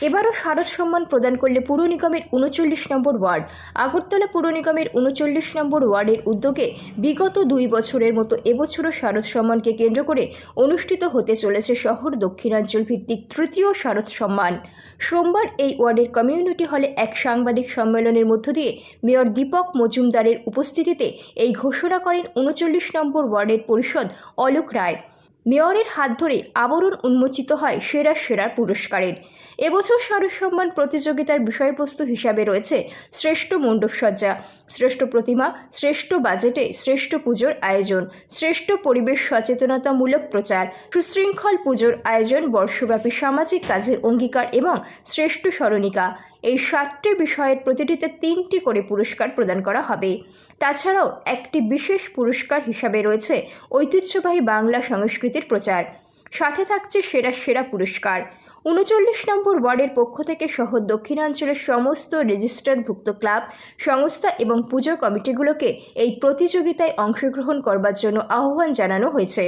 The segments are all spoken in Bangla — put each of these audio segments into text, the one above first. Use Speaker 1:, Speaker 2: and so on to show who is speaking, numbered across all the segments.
Speaker 1: এবারও শারদ সম্মান প্রদান করলে পুর নিগমের ৩৯ নম্বর ওয়ার্ড। আগরতলা পুর নিগমের ৩৯ নম্বর ওয়ার্ডের উদ্যোগে বিগত ২ বছরের মতো এবছরও শারদ সম্মানকে কেন্দ্র করে অনুষ্ঠিত হতে চলেছে শহর দক্ষিণাঞ্চল ভিত্তিক তৃতীয় শারদ সম্মান। সোমবার এই ওয়ার্ডের কমিউনিটি হলে এক সাংবাদিক সম্মেলনের মধ্য দিয়ে মেয়র দীপক মজুমদারের উপস্থিতিতে এই ঘোষণা করেন ৩৯ নম্বর ওয়ার্ডের পরিষদ অলোক রায়। মেয়রের হাত ধরে আবরণ উন্মোচিত হয় সেরা পুরস্কারের। এবছর শারদ সম্মান প্রতিযোগিতার বিষয়বস্তু হিসাবে রয়েছে শ্রেষ্ঠ মণ্ডপসজ্জা, শ্রেষ্ঠ প্রতিমা, শ্রেষ্ঠ বাজেটে শ্রেষ্ঠ পুজোর আয়োজন, শ্রেষ্ঠ পরিবেশ সচেতনতামূলক প্রচার, সুশৃঙ্খল পুজোর আয়োজন, বর্ষব্যাপী সামাজিক কাজের অঙ্গীকার এবং শ্রেষ্ঠ স্মরণিকা। এই 7টি বিষয়ের প্রতিটিতে 3টি করে পুরস্কার প্রদান করা হবে। তাছাড়াও একটি বিশেষ পুরস্কার হিসাবে রয়েছে ঐতিহ্যবাহী বাংলা সংস্কৃতির প্রচার। সাথে থাকছে সেরা পুরস্কার। ৩৯ নম্বর ওয়ার্ডের পক্ষ থেকে শহর দক্ষিণাঞ্চলের সমস্ত রেজিস্টারভুক্ত ক্লাব, সংস্থা এবং পুজো কমিটিগুলোকে এই প্রতিযোগিতায় অংশগ্রহণ করবার জন্য আহ্বান জানানো হয়েছে।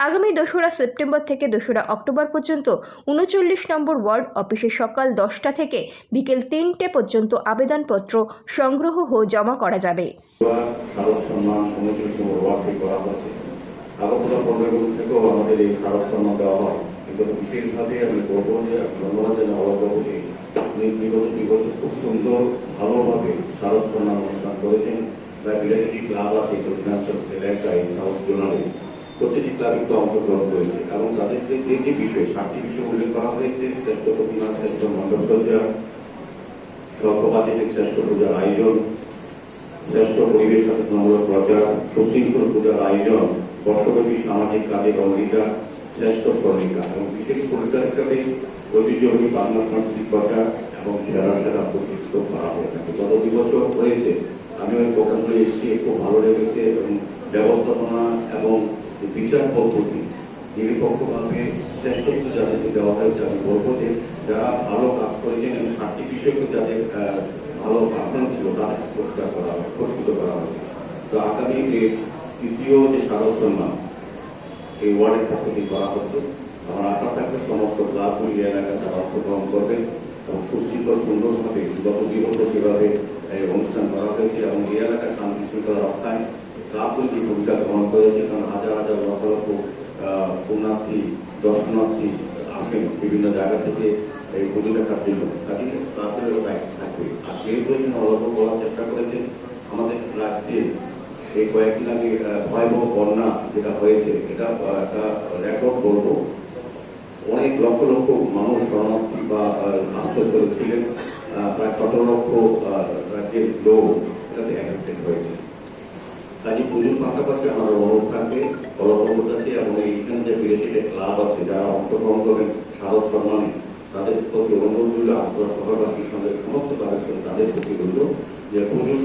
Speaker 1: আগামী 2রা সেপ্টেম্বর থেকে 2রা অক্টোবর পর্যন্ত ৩৯ নম্বর ওয়ার্ড অফিসে সকাল 10টা থেকে বিকেল 3টে পর্যন্ত আবেদনপত্র সংগ্রহ ও জমা করা যাবে।
Speaker 2: শারদ সম্মান ৩৯ নম্বর ওয়ার্ড থেকে করা হচ্ছে। আগরতলা পৌরনিগম থেকেও আমাদের এই শারদ সম্মান দেওয়া হয়, কিন্তু বিশেষভাবে আমি বলবো যে ধন্যবাদ জানাই অবাবুকে। উনি বিগত 2 বছর খুব সুন্দর ভালোভাবে শারদ সম্মান অনুষ্ঠান করেছেন। প্রায় 82টি ক্লাব আছে দক্ষিণাঞ্চল এলাকায় সাউথ জোনালে, প্রতিটি ক্লাব একটু অংশগ্রহণ করেছে এবং তাদের যে 3টি বিষয় 7টি বিষয় উল্লেখ করা হয়েছে: শ্রেষ্ঠ প্রতিমা, শ্রেষ্ঠ মণ্ডপসজ্জা, স্বল্প বাজেটে শ্রেষ্ঠ পূজার আয়োজন, শ্রেষ্ঠ পরিবেশ সচেতনতামূলক প্রচার, সুশৃঙ্খল পূজার আয়োজন, বর্ষব্যাপী সামাজিক কাজের অঙ্গীকার, শ্রেষ্ঠ স্মরণিকা এবং বিশেষ পুরস্কার হিসাবে ঐতিহ্যবাহী বাংলা সংস্কৃতিক প্রচার এবং সেরা প্রতিষ্ঠিত করা হয়ে থাকে। গত 2 বছর হয়েছে, আমি ওই প্রোগ্রামগুলো এসেছি, খুব ভালো লেগেছে এবং ব্যবস্থাপনা এবং বিচার পদ্ধতি নিরপেক্ষভাবে শ্রেষ্ঠত্ব যাদেরকে দেওয়া হয়েছে। আমি বলবো যে যারা ভালো কাজ করেছেন এবং 7টি বিষয়কে যাদের ভালো পারফরমেন্স ছিল তাদের পুরস্কৃত করা হয়েছে। তো আগামী তৃতীয় যে শারদ সম্মান এই ওয়ার্ডের পক্ষ থেকে করা হচ্ছে, আমার আশা থাকবে সমস্ত ক্লাবগুলি এলাকায় তারা অংশগ্রহণ করবেন এবং সুশৃঙ্খল সুন্দরভাবে গত 2 বছর যেভাবে অনুষ্ঠান করা হয়েছে এবং এই এলাকার শান্তি শৃঙ্খলা রক্ষায় ক্লাবগুলি যে ভূমিকা গ্রহণ করেছে, কারণ হাজার লক্ষ পুণ্যার্থী দর্শনার্থী আসেন বিভিন্ন জায়গা থেকে এই পুজো দেখার জন্য, কাজে ক্লাবগুলিরও দায়িত্ব থাকবে। আর যেহেতু এখানে অল্প বলার চেষ্টা করেছেন, আমাদের রাজ্যে এই কয়েকদিন আগে ভয়াবহ বন্যা যেটা হয়েছে, এটা একটা রেকর্ড বলবো। অনেক লক্ষ মানুষ শরণার্থী বা আশ্রয় করেছিলেন, প্রায় 17 লক্ষ রাজ্যের লোক এটাতে অ্যাফেক্টেড হয়েছে। কাজে পুজোর পাশাপাশি আমার অনুরোধ থাকবে কলকাতার কাছে এবং এইখানে যে 82টা ক্লাব আছে যারা অংশগ্রহণ করবেন শারদ সম্মানে, তাদের প্রতি অনুরোধ রইল, আগ্রহ শহরবাসীর সঙ্গে সমস্ত তাদের প্রতি রইল যে পুজোর